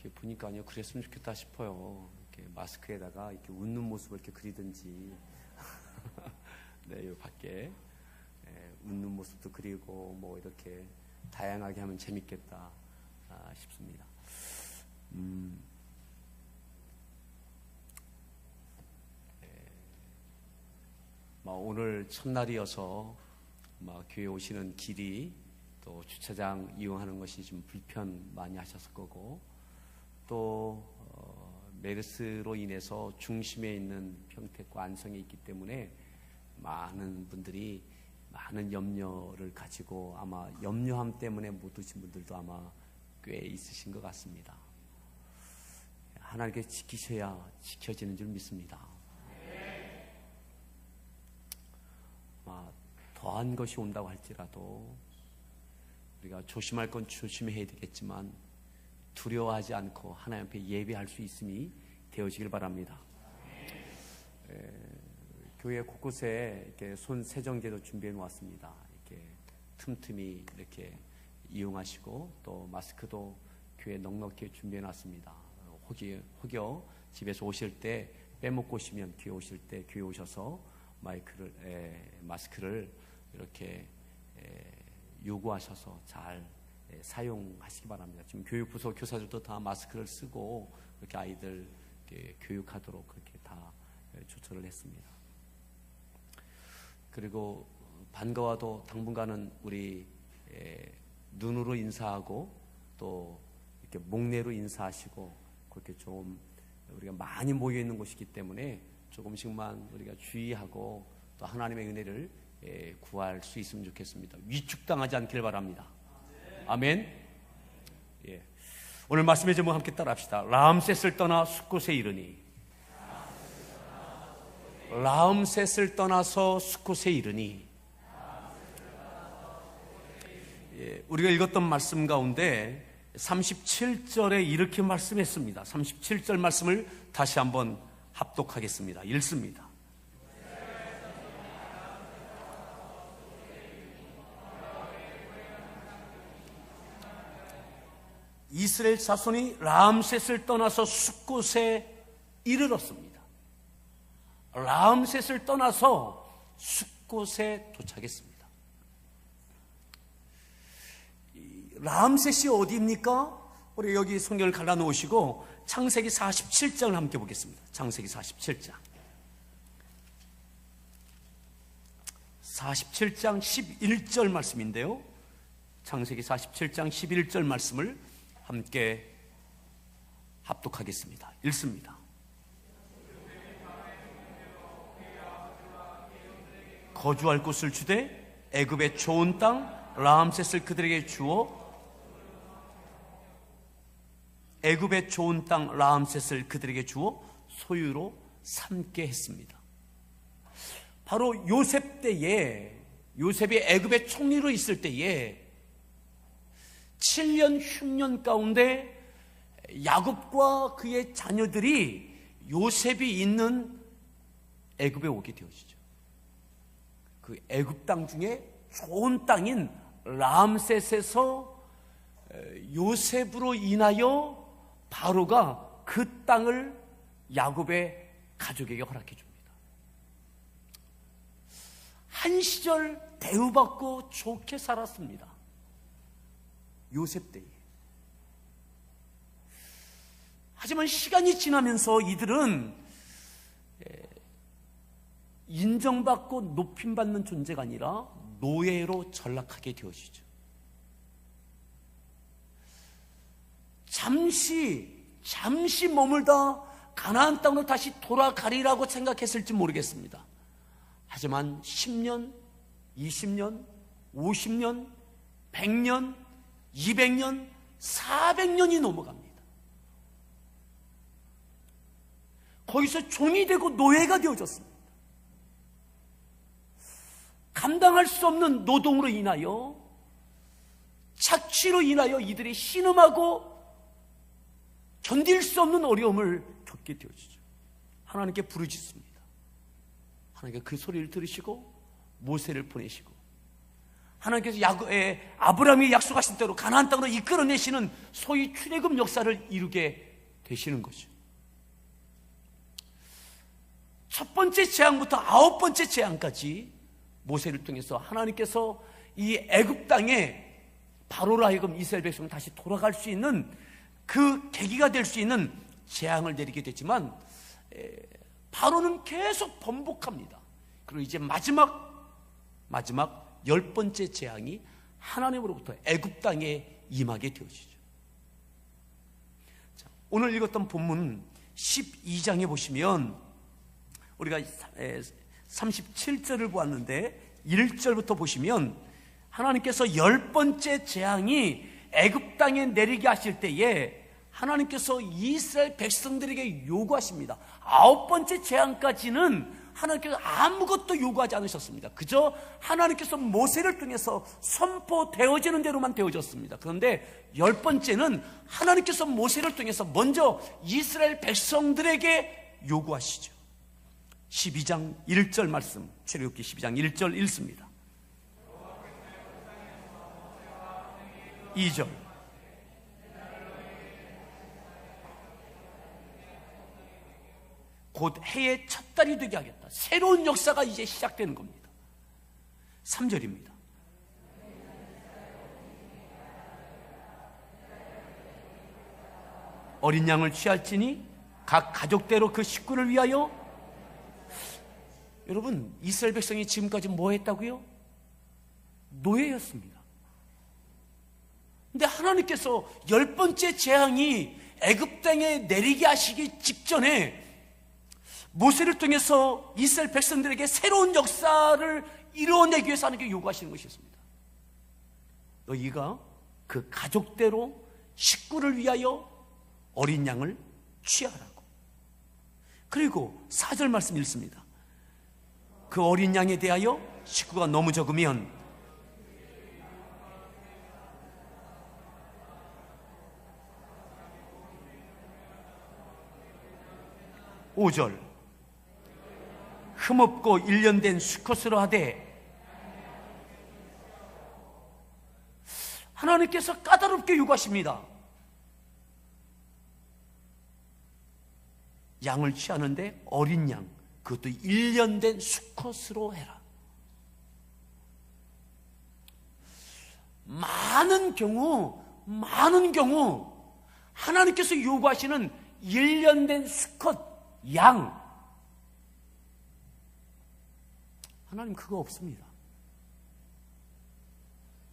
이렇게 보니까요, 그랬으면 좋겠다 싶어요. 이렇게 마스크에다가 이렇게 웃는 모습을 이렇게 그리든지, 네, 요 밖에 웃는 모습도 그리고 뭐 이렇게 다양하게 하면 재밌겠다 싶습니다. 오늘 첫날이어서 교회 오시는 길이 또 주차장 이용하는 것이 좀 불편 많이 하셨을 거고, 또 메르스로 인해서 중심에 있는 평택과 안성에 있기 때문에 많은 분들이 많은 염려를 가지고 아마 염려함 때문에 못 오신 분들도 아마 꽤 있으신 것 같습니다. 하나님께 지키셔야 지켜지는 줄 믿습니다. 더한 것이 온다고 할지라도 우리가 조심할 건 조심해야 되겠지만 두려워하지 않고 하나님 앞에 예배할 수 있음이 되어지길 바랍니다. 교회 곳곳에 이렇게 손 세정제도 준비해 놓았습니다. 이렇게 틈틈이 이렇게 이용하시고, 또 마스크도 교회 넉넉히 준비해 놨습니다. 혹여 집에서 오실 때 빼먹고 오시면 교회 오실 때 교회 오셔서 마스크를 이렇게 요구하셔서 잘 사용하시기 바랍니다. 지금 교육부서 교사들도 다 마스크를 쓰고 그렇게 아이들 교육하도록 그렇게 다 조처를 했습니다. 그리고 반가워도 당분간은 우리 눈으로 인사하고 또 이렇게 목례로 인사하시고, 그렇게 좀 우리가 많이 모여 있는 곳이기 때문에 조금씩만 우리가 주의하고 또 하나님의 은혜를 구할 수 있으면 좋겠습니다. 위축당하지 않길 바랍니다. 아멘. 예. 오늘 말씀의 제목 함께 따라합시다. 라암셋을 떠나 숫곳에 이르니. 라암셋을 떠나서 숫곳에 이르니. 예, 우리가 읽었던 말씀 가운데 37절에 이렇게 말씀했습니다. 37절 말씀을 다시 한번 합독하겠습니다. 읽습니다. 이스라엘 자손이 라암셋을 떠나서 숫곳에 이르렀습니다. 라암셋을 떠나서 숫곳에 도착했습니다. 라암셋이 어디입니까? 우리 여기 성경을 갈라놓으시고 창세기 47장을 함께 보겠습니다. 창세기 47장 11절 말씀인데요, 창세기 47장 11절 말씀을 함께 합독하겠습니다. 읽습니다. 거주할 곳을 주되 애굽의 좋은 땅 라암셋을 그들에게 주어 애굽의 좋은 땅 라암셋을 그들에게 주어 소유로 삼게 했습니다. 바로 요셉 때에, 요셉이 애굽의 총리로 있을 때에 7년 흉년 가운데 야곱과 그의 자녀들이 요셉이 있는 애굽에 오게 되어지죠. 그 애굽 땅 중에 좋은 땅인 라암셋에서 요셉으로 인하여 바로가 그 땅을 야곱의 가족에게 허락해 줍니다. 한 시절 대우받고 좋게 살았습니다. 요셉 때에. 하지만 시간이 지나면서 이들은 인정받고 높임받는 존재가 아니라 노예로 전락하게 되어지죠. 잠시 머물다 가나안 땅으로 다시 돌아가리라고 생각했을지 모르겠습니다. 하지만 10년, 20년, 50년, 100년, 200년, 400년이 넘어갑니다. 거기서 종이 되고 노예가 되어졌습니다. 감당할 수 없는 노동으로 인하여, 착취로 인하여 이들이 신음하고 견딜 수 없는 어려움을 겪게 되어지죠. 하나님께 부르짖습니다. 하나님께 그 소리를 들으시고 모세를 보내시고, 하나님께서 아브라함이 약속하신 대로 가나안 땅으로 이끌어내시는 소위 출애굽 역사를 이루게 되시는 거죠. 첫 번째 재앙부터 9번째 재앙까지 모세를 통해서 하나님께서 이 애굽 땅에 바로로 하여금 이스라엘 백성을 다시 돌아갈 수 있는 그 계기가 될 수 있는 재앙을 내리게 됐지만 바로는 계속 번복합니다. 그리고 이제 마지막 10번째 재앙이 하나님으로부터 애굽 땅에 임하게 되어지죠. 자, 오늘 읽었던 본문 12장에 보시면 우리가 37절을 보았는데 1절부터 보시면 하나님께서 10번째 재앙이 애굽 땅에 내리게 하실 때에 하나님께서 이스라엘 백성들에게 요구하십니다. 9번째 재앙까지는 하나님께서 아무것도 요구하지 않으셨습니다. 그저 하나님께서 모세를 통해서 선포되어지는 대로만 되어졌습니다. 그런데 10번째는 하나님께서 모세를 통해서 먼저 이스라엘 백성들에게 요구하시죠. 12장 1절 말씀, 출애굽기 12장 1절 읽습니다. 2절 곧 해의 첫 달이 되게 하겠다. 새로운 역사가 이제 시작되는 겁니다. 3절입니다. 어린 양을 취할지니 각 가족대로 그 식구를 위하여. 여러분, 이스라엘 백성이 지금까지 뭐 했다고요? 노예였습니다. 근데 하나님께서 10번째 재앙이 애굽 땅에 내리게 하시기 직전에 모세를 통해서 이스라엘 백성들에게 새로운 역사를 이루어내기 위해서 하나님께 요구하시는 것이었습니다. 너희가 그 가족대로 식구를 위하여 어린 양을 취하라고. 그리고 4절 말씀 읽습니다. 그 어린 양에 대하여 식구가 너무 적으면 5절 흠없고 1년 된 수컷으로 하되. 하나님께서 까다롭게 요구하십니다. 양을 취하는데 어린 양, 그것도 1년 된 수컷으로 해라. 많은 경우 하나님께서 요구하시는 1년 된 수컷, 양, 하나님 그거 없습니다.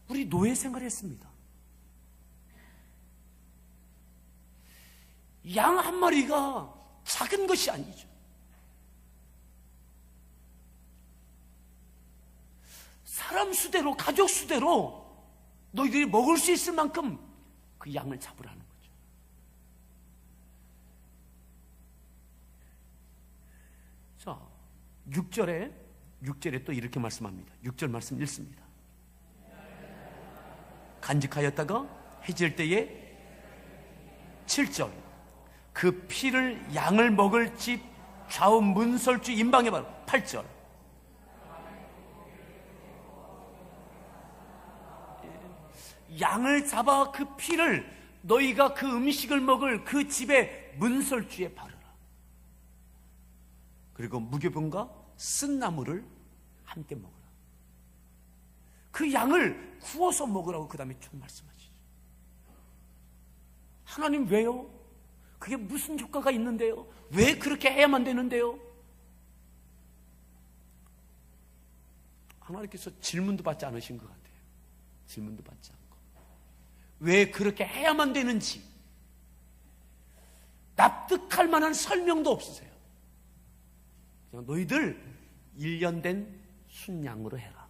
우리 노예 생활했습니다. 양 한 마리가 작은 것이 아니죠. 사람 수대로, 가족 수대로 너희들이 먹을 수 있을 만큼 그 양을 잡으라는 거죠. 자, 6절에 또 이렇게 말씀합니다. 6절 말씀 읽습니다. 간직하였다가 해질 때에 7절 그 피를 양을 먹을 집 좌우 문설주 임방에 바로 8절 양을 잡아 그 피를 너희가 그 음식을 먹을 그 집의 문설주에 바르라. 그리고 무교병과 쓴 나물을 함께 먹으라. 그 양을 구워서 먹으라고 그 다음에 쭉 말씀하시죠. 하나님 왜요? 그게 무슨 효과가 있는데요? 왜 그렇게 해야만 되는데요? 하나님께서 질문도 받지 않으신 것 같아요. 질문도 받지 않고 왜 그렇게 해야만 되는지 납득할 만한 설명도 없으세요. 그냥 너희들 1년 된 순양으로 해라.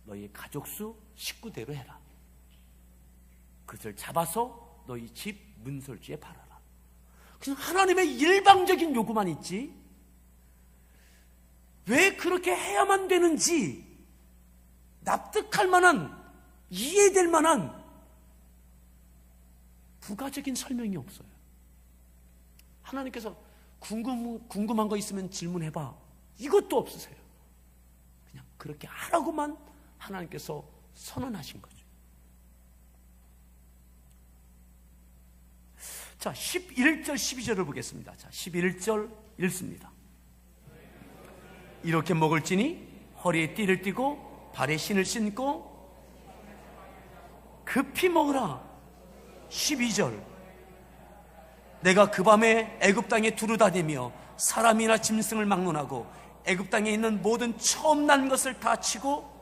너희 가족수 식구대로 해라. 그것을 잡아서 너희 집 문설주에 바라라. 그냥 하나님의 일방적인 요구만 있지 왜 그렇게 해야만 되는지 납득할 만한, 이해될 만한 부가적인 설명이 없어요. 하나님께서 궁금한 거 있으면 질문해봐. 이것도 없으세요. 그냥 그렇게 하라고만 하나님께서 선언하신 거죠. 자, 11절 12절을 보겠습니다. 자, 11절 읽습니다. 이렇게 먹을지니 허리에 띠를 띠고 발에 신을 신고 급히 먹으라. 12절 내가 그 밤에 애굽 땅에 두루다니며 사람이나 짐승을 막론하고 애굽 땅에 있는 모든 처음 난 것을 다 치고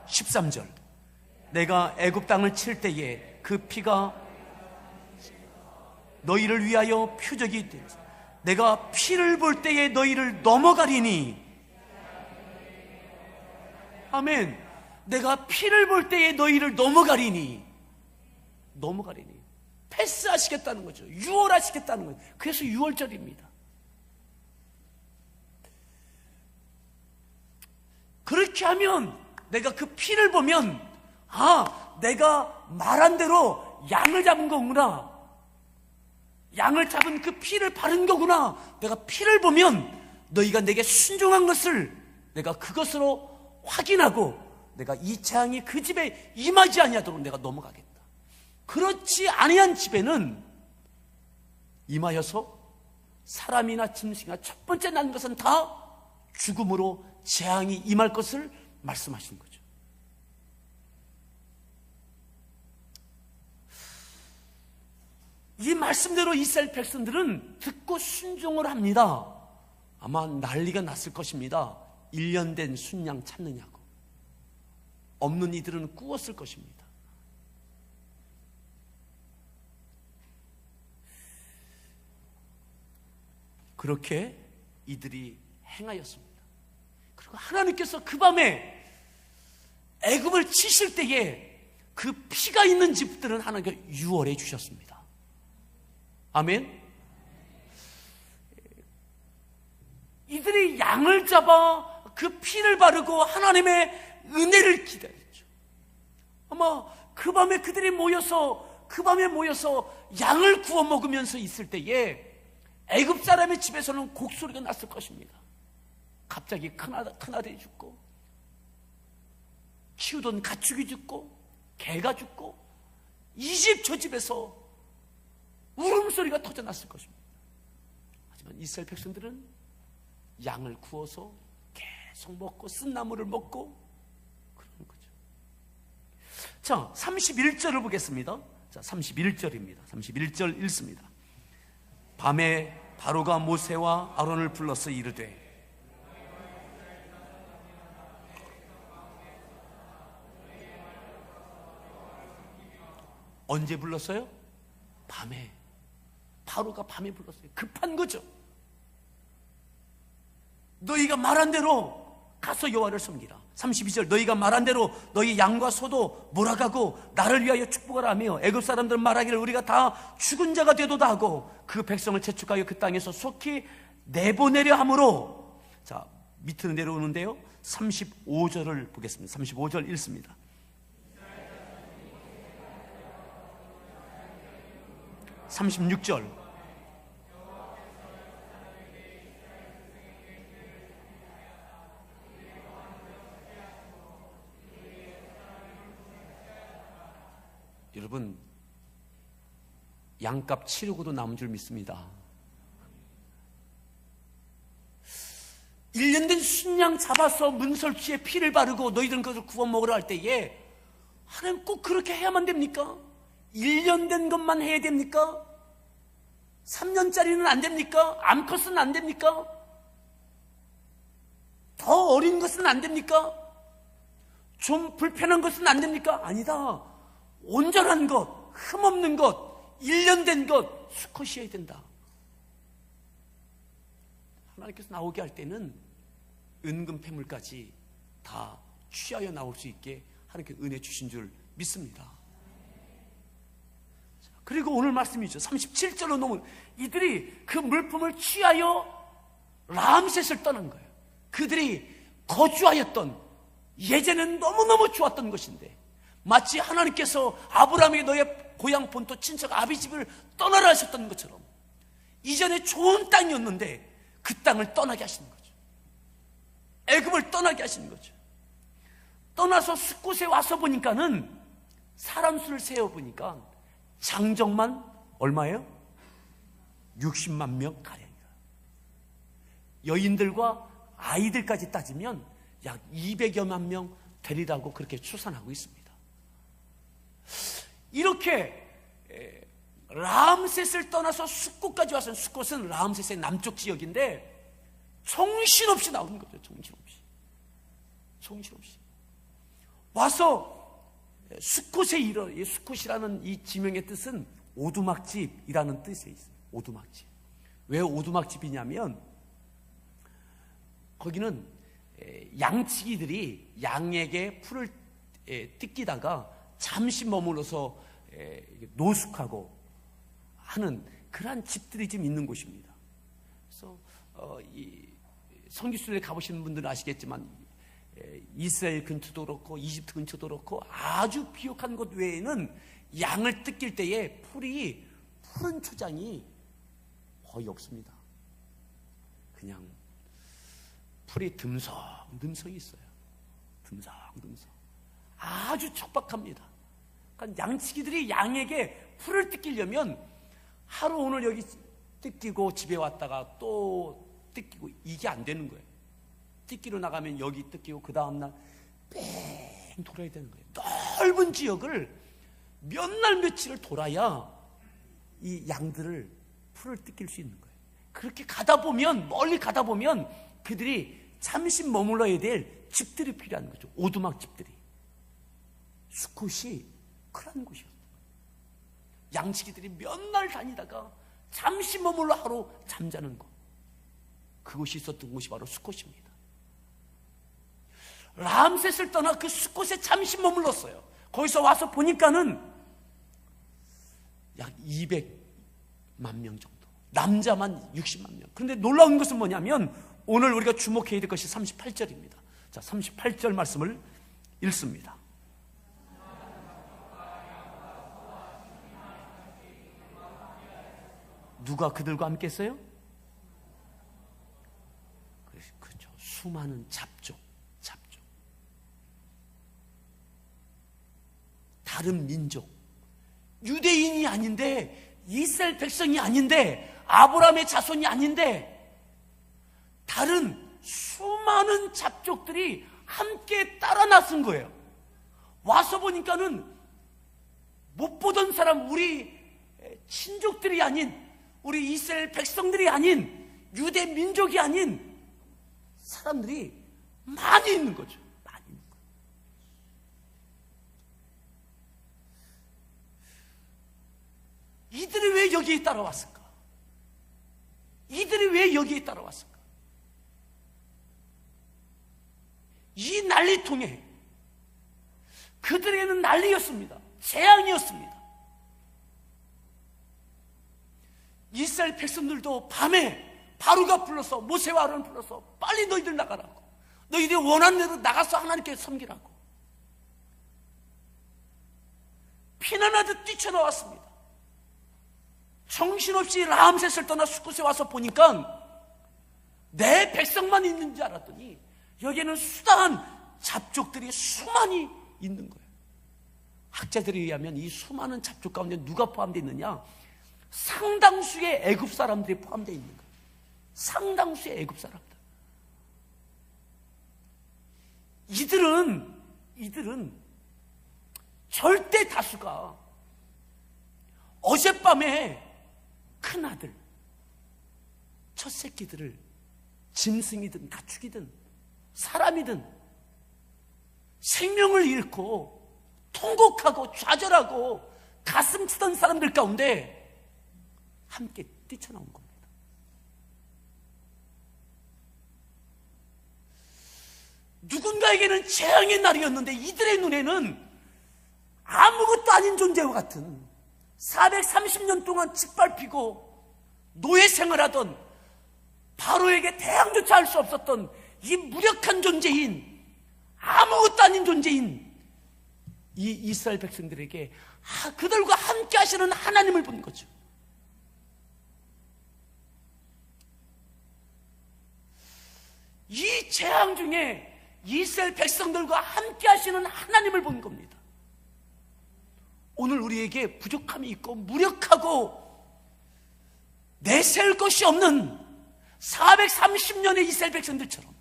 13절 내가 애굽 땅을 칠 때에 그 피가 너희를 위하여 표적이 되리라. 내가 피를 볼 때에 너희를 넘어가리니. 아멘. 내가 피를 볼 때에 너희를 넘어가리니. 패스하시겠다는 거죠. 유월하시겠다는 거예요. 그래서 6월절입니다. 그렇게 하면 내가 그 피를 보면 내가 말한 대로 양을 잡은 거구나. 양을 잡은 그 피를 바른 거구나. 내가 피를 보면 너희가 내게 순종한 것을 내가 그것으로 확인하고 내가 이 재앙이 그 집에 임하지 아니하도록 내가 넘어가겠다. 그렇지 아니한 집에는 임하여서 사람이나 짐승이나 첫 번째 난 것은 다 죽음으로 재앙이 임할 것을 말씀하신 거죠. 이 말씀대로 이스라엘 백성들은 듣고 순종을 합니다. 아마 난리가 났을 것입니다. 1년 된 순양 찾느냐고. 없는 이들은 꾸었을 것입니다. 그렇게 이들이 행하였습니다. 그리고 하나님께서 그 밤에 애굽을 치실 때에 그 피가 있는 집들은 하나님께서 유월해 주셨습니다. 아멘. 이들이 양을 잡아 그 피를 바르고 하나님의 은혜를 기다렸죠. 아마 그 밤에 그들이 모여서 양을 구워 먹으면서 있을 때에 애굽 사람의 집에서는 곡소리가 났을 것입니다. 갑자기 큰아들이 죽고 키우던 가축이 죽고 개가 죽고 이 집 저 집에서 울음소리가 터져났을 것입니다. 하지만 이스라엘 백성들은 양을 구워서 계속 먹고 쓴나물을 먹고 그러는 거죠. 자, 31절을 보겠습니다. 자, 31절입니다. 31절 읽습니다. 밤에 바로가 모세와 아론을 불러서 이르되 언제 불렀어요? 밤에. 바로가 밤에 불렀어요. 급한 거죠. 너희가 말한 대로 가서 여호와를 섬기라. 32절 너희가 말한 대로 너희 양과 소도 몰아가고 나를 위하여 축복하라 하며 애굽 사람들은 말하기를 우리가 다 죽은 자가 되도다 하고 그 백성을 재촉하여 그 땅에서 속히 내보내려 함으로. 자, 밑으로 내려오는데요 35절을 보겠습니다. 35절 읽습니다. (36절) 여러분, 양값 치르고도 남은 줄 믿습니다. 1년 된 순양 잡아서 문설주에 피를 바르고 너희들은 그것을 구워 먹으라 할 때에 하나님 꼭 그렇게 해야만 됩니까? 1년 된 것만 해야 됩니까? 3년짜리는 안 됩니까? 암컷은 안 됩니까? 더 어린 것은 안 됩니까? 좀 불편한 것은 안 됩니까? 아니다. 온전한 것, 흠없는 것, 1년 된 것 수컷이어야 된다. 하나님께서 나오게 할 때는 은금 패물까지 다 취하여 나올 수 있게 하나님께 은혜 주신 줄 믿습니다. 그리고 오늘 말씀이죠. 37절로 놓으면 이들이 그 물품을 취하여 람셋을 떠난 거예요. 그들이 거주하였던, 예전엔 너무너무 좋았던 것인데 마치 하나님께서 아브라함에게 너의 고향 본토 친척 아비집을 떠나라 하셨던 것처럼 이전에 좋은 땅이었는데 그 땅을 떠나게 하시는 거죠. 애굽을 떠나게 하시는 거죠. 떠나서 숫곳에 와서 보니까는 사람 수를 세어보니까 장정만 얼마예요? 60만 명 가량이다. 여인들과 아이들까지 따지면 약 200여만 명 되리라고 그렇게 추산하고 있습니다. 이렇게 라암셋을 떠나서 숫곳까지 와서, 숫곳은 라암셋의 남쪽 지역인데 정신없이 나오는 거죠. 정신없이 와서 숫곳에 이르러, 숫곳이라는 이 지명의 뜻은 오두막집이라는 뜻에 있어요. 오두막집. 왜 오두막집이냐면 거기는 양치기들이 양에게 풀을 뜯기다가 잠시 머물러서 노숙하고 하는 그러한 집들이 좀 있는 곳입니다. 그래서 이 선교수에 가보시는 분들은 아시겠지만 이스라엘 근처도 그렇고 이집트 근처도 그렇고 아주 비옥한 곳 외에는 양을 뜯길 때에 푸른 초장이 거의 없습니다. 그냥 풀이 듬성듬성이 있어요. 듬성듬성. 아주 척박합니다. 그러니까 양치기들이 양에게 풀을 뜯기려면 하루 오늘 여기 뜯기고 집에 왔다가 또 뜯기고, 이게 안 되는 거예요. 뜯기로 나가면 여기 뜯기고 그 다음날 뺑 돌아야 되는 거예요. 넓은 지역을 몇 날 며칠을 돌아야 이 양들을 풀을 뜯길 수 있는 거예요. 그렇게 가다 보면, 멀리 가다 보면 그들이 잠시 머물러야 될 집들이 필요한 거죠. 오두막 집들이. 숫곳이 그런 곳이었어요. 양치기들이 몇 날 다니다가 잠시 머물러 하루 잠자는 곳, 그곳이 있었던 곳이 바로 숫곳입니다. 라암셋을 떠나 그 숫곳에 잠시 머물렀어요. 거기서 와서 보니까는 약 200만 명 정도, 남자만 60만 명. 그런데 놀라운 것은 뭐냐면 오늘 우리가 주목해야 될 것이 38절입니다. 자, 38절 말씀을 읽습니다. 누가 그들과 함께 했어요? 그렇죠. 수많은 잡족. 다른 민족, 유대인이 아닌데, 이스라엘 백성이 아닌데, 아브라함의 자손이 아닌데, 다른 수많은 잡족들이 함께 따라 나선 거예요. 와서 보니까는 못 보던 사람, 우리 친족들이 아닌, 우리 이스라엘 백성들이 아닌, 유대 민족이 아닌 사람들이 많이 있는 거죠. 많이 있는 거예요. 이들이 왜 여기에 따라왔을까? 이들이 왜 여기에 따라왔을까? 이 난리통에 그들에게는 난리였습니다. 재앙이었습니다. 이스라엘 백성들도 밤에 바로가 불러서, 모세와 아론을 불러서 빨리 너희들 나가라고, 너희들이 원하는 대로 나가서 하나님께 섬기라고 피난하듯 뛰쳐나왔습니다. 정신없이 라암셋을 떠나 숫곳에 와서 보니까 내 백성만 있는 줄 알았더니 여기에는 수다한 잡족들이 수많이 있는 거예요. 학자들에 의하면 이 수많은 잡족 가운데 누가 포함되어 있느냐? 상당수의 애굽 사람들이 포함되어 있는 거예요. 상당수의 애굽 사람들. 이들은 절대 다수가 어젯밤에 큰아들, 첫 새끼들을 짐승이든 가축이든 사람이든 생명을 잃고 통곡하고 좌절하고 가슴 치던 사람들 가운데 함께 뛰쳐나온 겁니다. 누군가에게는 재앙의 날이었는데 이들의 눈에는 아무것도 아닌 존재와 같은, 430년 동안 짓밟히고 노예 생활하던, 바로에게 대항조차 할 수 없었던 이 무력한 존재인, 아무것도 아닌 존재인 이 이스라엘 백성들에게 그들과 함께 하시는 하나님을 본 거죠. 이 재앙 중에 이스라엘 백성들과 함께 하시는 하나님을 본 겁니다. 오늘 우리에게 부족함이 있고 무력하고 내세울 것이 없는 430년의 이스라엘 백성들처럼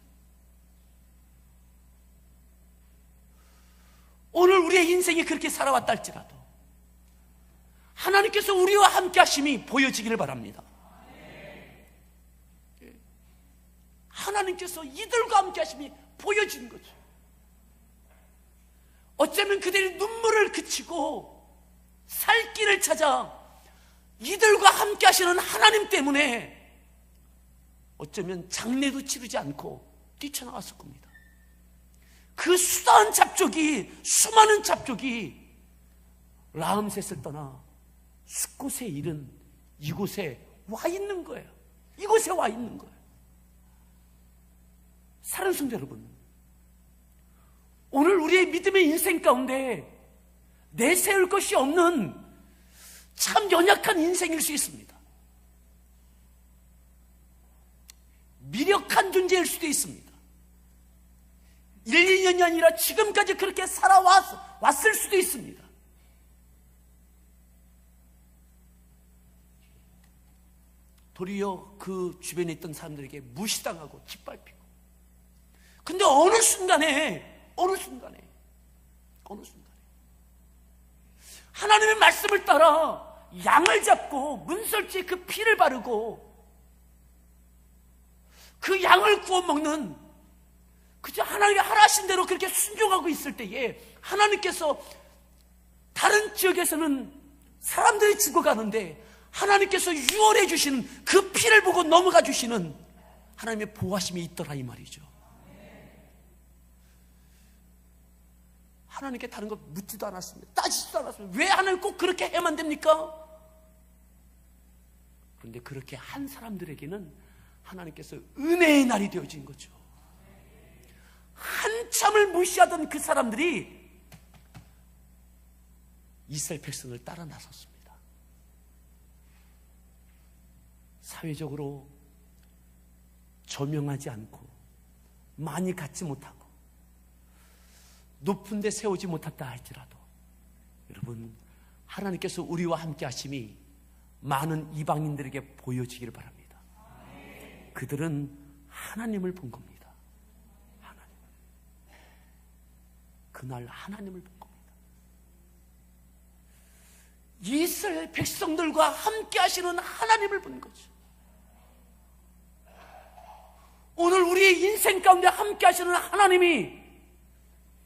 오늘 우리의 인생이 그렇게 살아왔다 할지라도 하나님께서 우리와 함께 하심이 보여지기를 바랍니다. 하나님께서 이들과 함께 하심이 보여지는 거죠. 어쩌면 그들이 눈물을 그치고 살 길을 찾아 이들과 함께 하시는 하나님 때문에 어쩌면 장례도 치르지 않고 뛰쳐나왔을 겁니다. 그 수많은 잡족이 라암셋을 떠나 숫곳에 이른 이곳에 와 있는 거예요. 이곳에 와 있는 거예요. 사랑하는 성도 여러분, 오늘 우리의 믿음의 인생 가운데 내세울 것이 없는 참 연약한 인생일 수 있습니다. 미력한 존재일 수도 있습니다. 1, 2년이 아니라 지금까지 그렇게 살아왔을 수도 있습니다. 도리어 그 주변에 있던 사람들에게 무시당하고 짓밟히고, 근데 어느 순간에 하나님의 말씀을 따라 양을 잡고 문설주에 그 피를 바르고 그 양을 구워 먹는, 그저 하나님이 하라신 대로 그렇게 순종하고 있을 때에 하나님께서 다른 지역에서는 사람들이 죽어가는데 하나님께서 유월해 주시는 그 피를 보고 넘어가 주시는 하나님의 보호하심이 있더라 이 말이죠. 하나님께 다른 거 묻지도 않았습니다. 따지지도 않았습니다. 왜 하나님 꼭 그렇게 해만 됩니까? 그런데 그렇게 한 사람들에게는 하나님께서 은혜의 날이 되어진 거죠. 한참을 무시하던 그 사람들이 이스라엘 백성을 따라 나섰습니다. 사회적으로 조명하지 않고 많이 갖지 못하고 높은 데 세우지 못했다 할지라도 여러분, 하나님께서 우리와 함께 하심이 많은 이방인들에게 보여지기를 바랍니다. 그들은 하나님을 본 겁니다. 하나님. 그날 하나님을 본 겁니다. 이스라엘 백성들과 함께 하시는 하나님을 본 거죠. 오늘 우리의 인생 가운데 함께 하시는 하나님이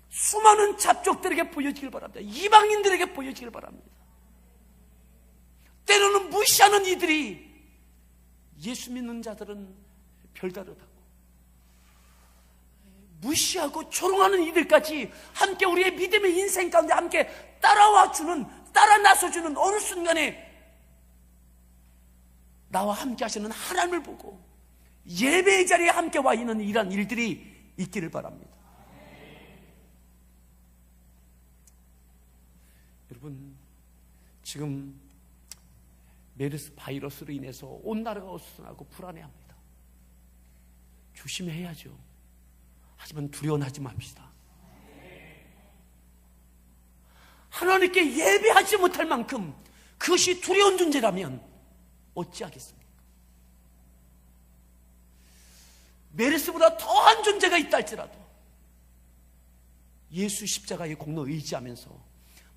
수많은 잡족들에게 보여지길 바랍니다. 이방인들에게 보여지길 바랍니다. 때로는 무시하는 이들이 예수 믿는 자들은 별다르다고 무시하고 조롱하는 이들까지 함께 우리의 믿음의 인생 가운데 함께 따라 나서주는 어느 순간에 나와 함께 하시는 하나님을 보고 예배의 자리에 함께 와 있는 이런 일들이 있기를 바랍니다. 여러분, 지금 메르스 바이러스로 인해서 온 나라가 어수선하고 불안해합니다. 조심해야죠. 하지만 두려워하지 맙시다. 하나님께 예배하지 못할 만큼 그것이 두려운 존재라면 어찌하겠습니까? 메르스보다 더한 존재가 있다 할지라도 예수 십자가의 공로 의지하면서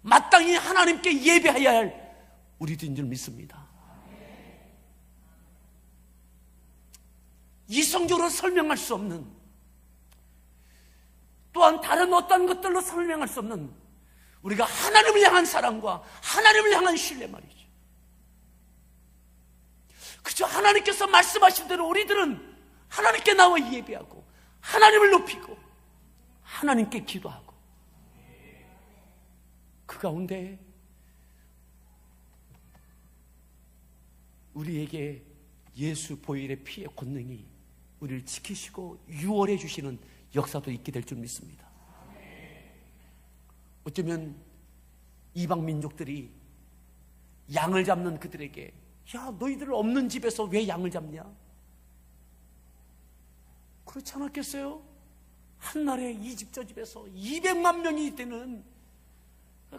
마땅히 하나님께 예배해야 할 우리들인 줄 믿습니다. 이성적으로 설명할 수 없는, 또한 다른 어떤 것들로 설명할 수 없는 우리가 하나님을 향한 사랑과 하나님을 향한 신뢰 말이죠. 그저 하나님께서 말씀하신 대로 우리들은 하나님께 나와 예배하고 하나님을 높이고 하나님께 기도하고 그 가운데 우리에게 예수 보혈의 피의 권능이 우리를 지키시고 유월해 주시는 역사도 있게 될 줄 믿습니다. 어쩌면 이방 민족들이 양을 잡는 그들에게, 야, 너희들 없는 집에서 왜 양을 잡냐? 그렇지 않았겠어요? 한날에 이 집 저 집에서 200만 명이 되는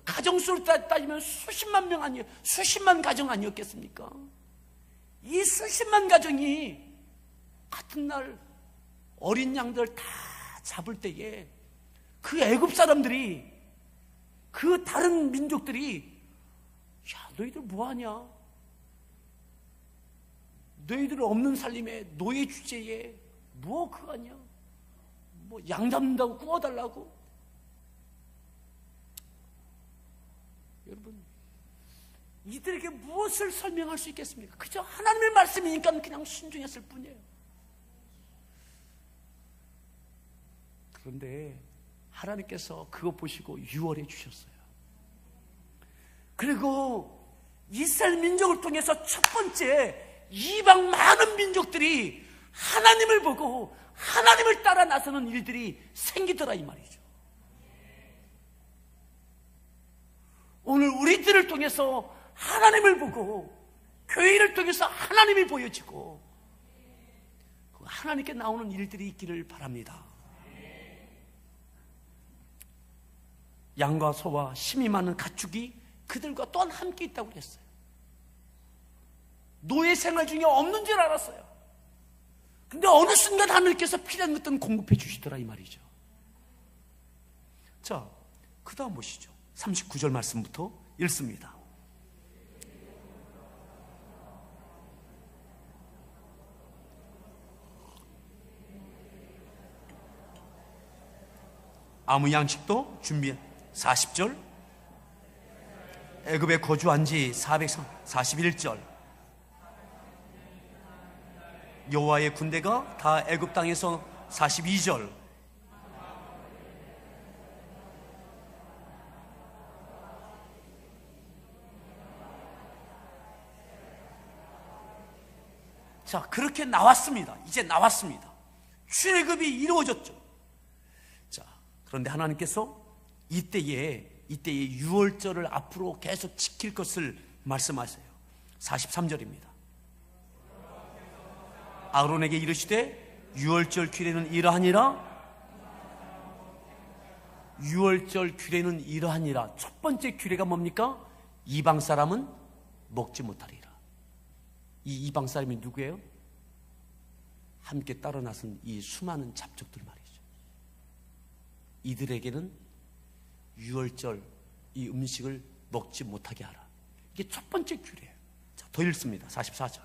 가정수를 따지면 수십만 명 아니에요? 수십만 가정 아니었겠습니까? 이 수십만 가정이 같은 날 어린 양들 다 잡을 때에 그 애굽 사람들이, 그 다른 민족들이, 야, 너희들 뭐하냐? 너희들 없는 살림에, 노예 주제에 뭐 그거 하냐? 뭐 양 잡는다고 구워달라고? 여러분, 이들에게 무엇을 설명할 수 있겠습니까? 그저 하나님의 말씀이니까 그냥 순종했을 뿐이에요. 그런데 하나님께서 그거 보시고 유월해 주셨어요. 그리고 이스라엘 민족을 통해서 첫 번째 이방 많은 민족들이 하나님을 보고 하나님을 따라 나서는 일들이 생기더라 이 말이죠. 오늘 우리들을 통해서 하나님을 보고 교회를 통해서 하나님이 보여지고 그 하나님께 나오는 일들이 있기를 바랍니다. 양과 소와 힘이 많은 가축이 그들과 또한 함께 있다고 그랬어요. 노예 생활 중에 없는 줄 알았어요. 근데 어느 순간 하나님께서 필요한 것들은 공급해 주시더라 이 말이죠. 자, 그 다음 보시죠. 39절 말씀부터 읽습니다. 아무 양식도 준비해. 40절 애굽에 거주한 지 441절 여호와의 군대가 다 애굽 땅에서 42절 자, 그렇게 나왔습니다. 이제 나왔습니다. 출애굽이 이루어졌죠. 자, 그런데 하나님께서 이때에 유월절을 앞으로 계속 지킬 것을 말씀하세요. 43절입니다. 아론에게 이르시되 유월절 규례는 이러하니라. 유월절 규례는 이러하니라. 첫 번째 규례가 뭡니까? 이방 사람은 먹지 못하리라. 이 이방 사람이 누구예요? 함께 따라 나선 이 수많은 잡족들 말이죠. 이들에게는 유월절 이 음식을 먹지 못하게 하라. 이게 첫 번째 규례예요. 자, 더 읽습니다. 44절.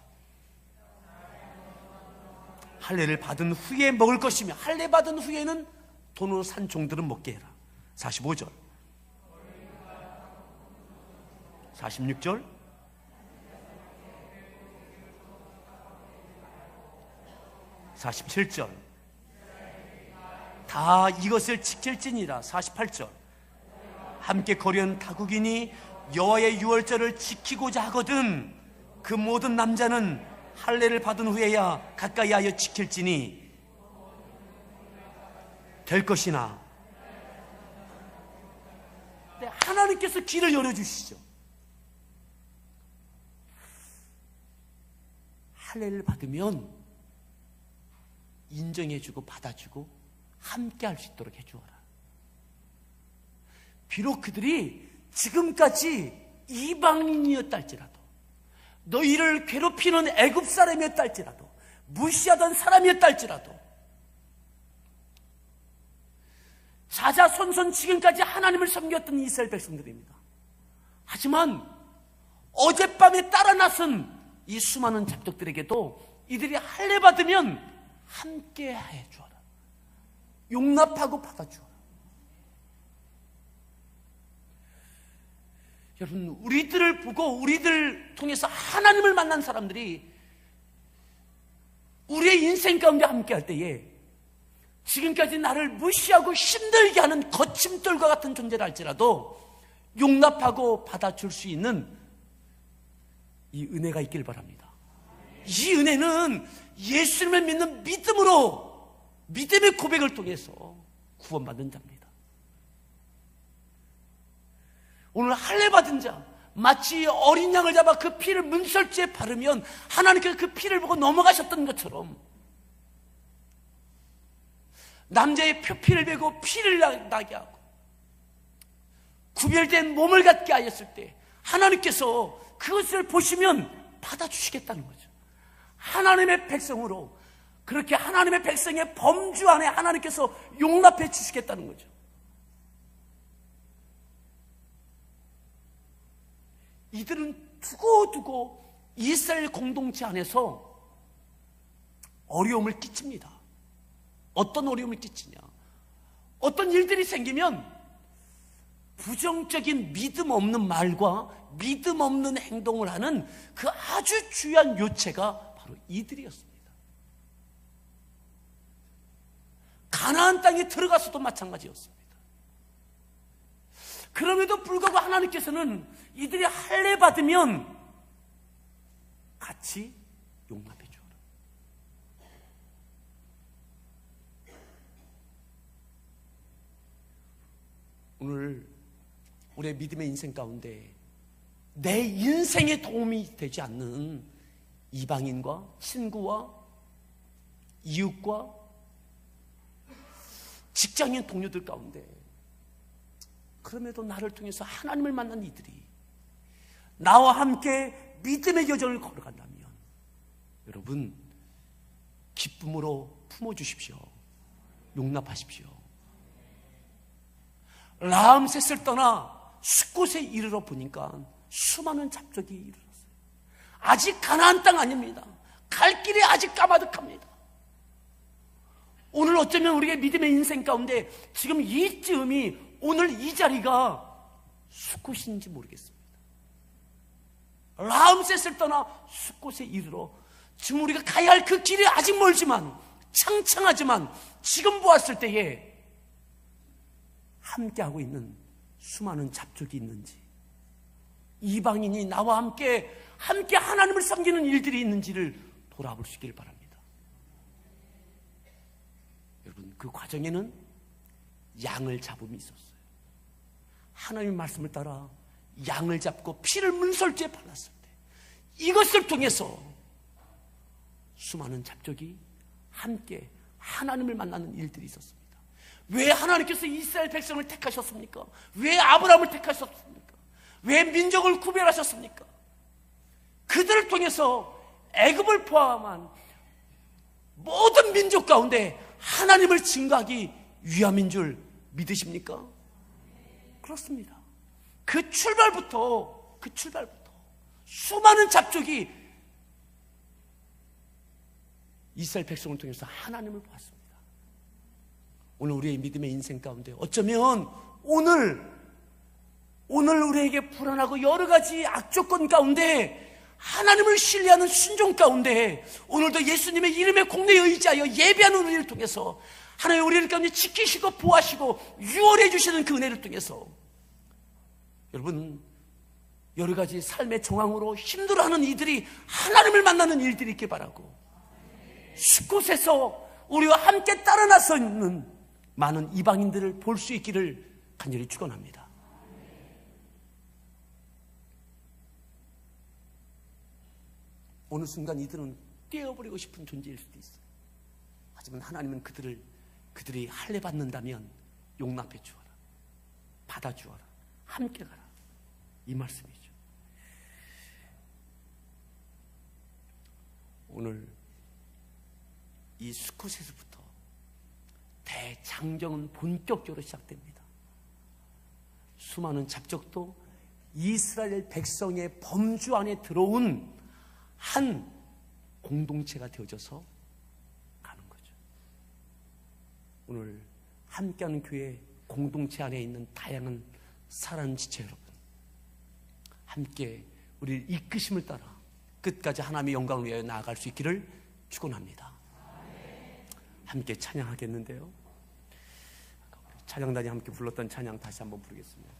할례를 받은 후에 먹을 것이며, 할례 받은 후에는 돈으로 산 종들은 먹게 해라. 45절. 46절. 47절. 다 이것을 지킬지니라. 48절. 함께 거류한 타국인이 여호와의 유월절을 지키고자 하거든 그 모든 남자는 할례를 받은 후에야 가까이 하여 지킬지니 될 것이나. 네, 하나님께서 길을 열어주시죠. 할례를 받으면 인정해주고 받아주고 함께 할 수 있도록 해주어라. 비록 그들이 지금까지 이방인이었다 할지라도, 너희를 괴롭히는 애굽 사람이었다 할지라도, 무시하던 사람이었다 할지라도, 자자손손 지금까지 하나님을 섬겼던 이스라엘 백성들입니다. 하지만 어젯밤에 따라 나선 이 수많은 잡족들에게도 이들이 할례 받으면 함께 해주어라. 용납하고 받아주어라. 여러분, 우리들을 보고 우리들 통해서 하나님을 만난 사람들이 우리의 인생 가운데 함께 할 때에 지금까지 나를 무시하고 힘들게 하는 거침돌과 같은 존재를 할지라도 용납하고 받아줄 수 있는 이 은혜가 있길 바랍니다. 이 은혜는 예수님을 믿는 믿음으로, 믿음의 고백을 통해서 구원받는 자입니다. 오늘 할례 받은 자, 마치 어린 양을 잡아 그 피를 문설주에 바르면 하나님께서 그 피를 보고 넘어가셨던 것처럼 남자의 표피를 베고 피를 나게 하고 구별된 몸을 갖게 하였을 때 하나님께서 그것을 보시면 받아주시겠다는 거죠. 하나님의 백성으로, 그렇게 하나님의 백성의 범주 안에 하나님께서 용납해 주시겠다는 거죠. 이들은 두고두고 이스라엘 공동체 안에서 어려움을 끼칩니다. 어떤 어려움을 끼치냐? 어떤 일들이 생기면 부정적인 믿음 없는 말과 믿음 없는 행동을 하는 그 아주 주요한 요체가 바로 이들이었습니다. 가나안 땅에 들어가서도 마찬가지였습니다. 그럼에도 불구하고 하나님께서는 이들이 할례 받으면 같이 용납해 주어라. 오늘 우리의 믿음의 인생 가운데 내 인생에 도움이 되지 않는 이방인과 친구와 이웃과 직장인 동료들 가운데, 그럼에도 나를 통해서 하나님을 만난 이들이 나와 함께 믿음의 여정을 걸어간다면 여러분 기쁨으로 품어주십시오. 용납하십시오. 라암셋을 떠나 숫곳에 이르러 보니까 수많은 잡적이 이르렀어요. 아직 가나안 땅 아닙니다. 갈 길이 아직 까마득합니다. 오늘 어쩌면 우리의 믿음의 인생 가운데 지금 이쯤이, 오늘 이 자리가 숫곳인지 모르겠습니다. 라암셋을 떠나 숫곳에 이르러 지금 우리가 가야 할 그 길이 아직 멀지만, 창창하지만 지금 보았을 때에 함께하고 있는 수많은 잡족이 있는지, 이방인이 나와 함께 하나님을 섬기는 일들이 있는지를 돌아볼 수 있기를 바랍니다. 여러분, 그 과정에는 양을 잡음이 있었어요. 하나님의 말씀을 따라 양을 잡고 피를 문설주에 발랐을 때 이것을 통해서 수많은 잡족이 함께 하나님을 만나는 일들이 있었습니다. 왜 하나님께서 이스라엘 백성을 택하셨습니까? 왜 아브라함을 택하셨습니까? 왜 민족을 구별하셨습니까? 그들을 통해서 애굽을 포함한 모든 민족 가운데 하나님을 증거하기 위함인 줄 믿으십니까? 그렇습니다. 그 출발부터 수많은 잡족이 이스라엘 백성을 통해서 하나님을 보았습니다. 오늘 우리의 믿음의 인생 가운데 어쩌면 오늘 우리에게 불안하고 여러 가지 악조건 가운데 하나님을 신뢰하는 순종 가운데 오늘도 예수님의 이름에 공내에 의지하여 예배하는 우리를 통해서 하나님 우리를 가운데 지키시고 보호하시고 유월해 주시는 그 은혜를 통해서 여러분 여러 가지 삶의 정황으로 힘들어하는 이들이 하나님을 만나는 일들이 있길 바라고, 숫곳에서 우리와 함께 따라 나서 있는 많은 이방인들을 볼 수 있기를 간절히 축원합니다. 어느 순간 이들은 떼어버리고 싶은 존재일 수도 있어요. 하지만 하나님은 그들이 할례 받는다면 용납해 주어라, 받아 주어라, 함께 가라, 이 말씀이죠. 오늘 이 숫곳에서부터 대장정은 본격적으로 시작됩니다. 수많은 잡족도 이스라엘 백성의 범주 안에 들어온 한 공동체가 되어져서 가는 거죠. 오늘 함께하는 교회 공동체 안에 있는 다양한 사랑하는 지체 여러분, 함께 우리를 이끄심을 따라 끝까지 하나님의 영광을 위하여 나아갈 수 있기를 축원합니다. 함께 찬양하겠는데요, 찬양단이 함께 불렀던 찬양 다시 한번 부르겠습니다.